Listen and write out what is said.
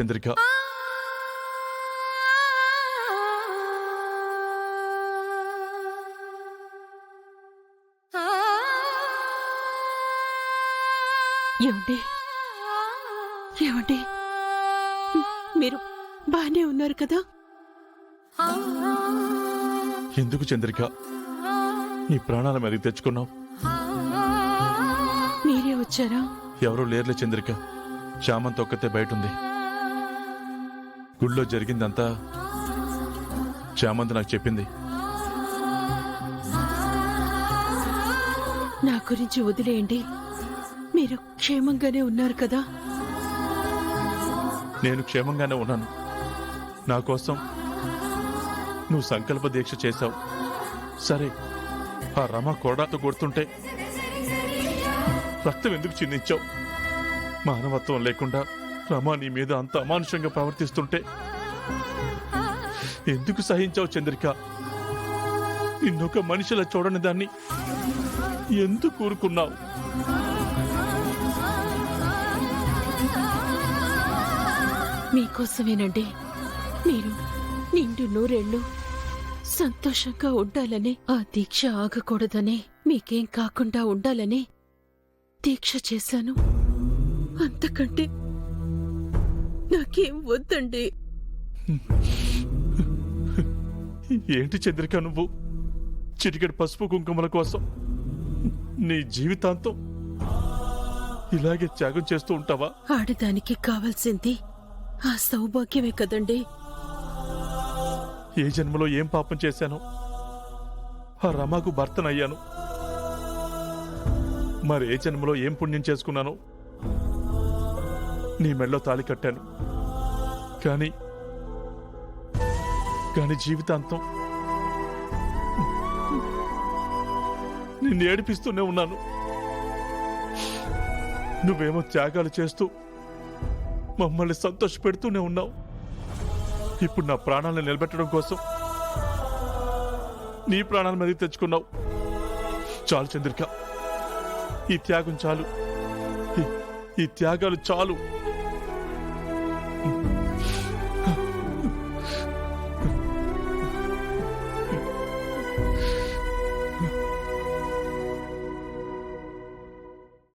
చంద్రిక. ఏమండి ఏమండి మీరు బానే ఉన్నారు కదా? ఎందుకు చంద్రిక నీ ప్రాణాల మీదకి తెచ్చుకున్నావు? మీరే వచ్చారా? ఎవరూ లేర్లే చంద్రిక. చామంతి ఒక్కతే బయట ఉంది. గుళ్ళో జరిగిందంతా చామంతి నాకు చెప్పింది. నా గురించి వదిలేయండి. మీరు క్షేమంగానే ఉన్నారు కదా? నేను క్షేమంగానే ఉన్నాను. నా కోసం నువ్వు సంకల్ప దీక్ష చేశావు. సరే, ఆ రమ కొరడాతో కొడుతుంటే రక్తం ఎందుకు చిందించావు? మానవత్వం లేకుండా రమ నీ మీద అంత అమానుషంగా ప్రవర్తిస్తుంటే ఎందుకు సహించావు చంద్రిక? నిన్నొక మనిషిలా చూడని దాన్ని ఎందుకు కూరుకున్నావు? మీకోసమేనండి. మీరు నిండు నూరేళ్లు సంతోషంగా ఉండాలని, ఆ దీక్ష ఆగకూడదని, మీకేం కాకుండా ఉండాలని దీక్ష చేశాను. అంతకంటే నాకేం వద్దండి. ఏంటి చంద్రిక నువ్వు? చిటికెడు పసుపు కుంకుమల కోసం నీ జీవితాంతం ఇలాగే త్యాగం చేస్తూ ఉంటావా? ఆడదానికి కావాల్సింది ఆ సౌభాగ్యమే కదండి. ఏ జన్మలో ఏం పాపం చేశానో ఆ రమాకు భర్తనయ్యాను. మరి ఏ జన్మలో ఏం పుణ్యం చేసుకున్నానో నీ మెడలో తాళి కట్టాను. కానీ జీవితాంతం నిన్ను ఏడిపిస్తూనే ఉన్నాను. నువ్వేమో త్యాగాలు చేస్తూ మమ్మల్ని సంతోష పెడుతూనే ఉన్నావు. ఇప్పుడు నా ప్రాణాలను నిలబెట్టడం కోసం నీ ప్రాణాల మీదకి తెచ్చుకున్నావు. చాలు చంద్రిక, ఈ త్యాగం చాలు. ఈ త్యాగాలు చాలు.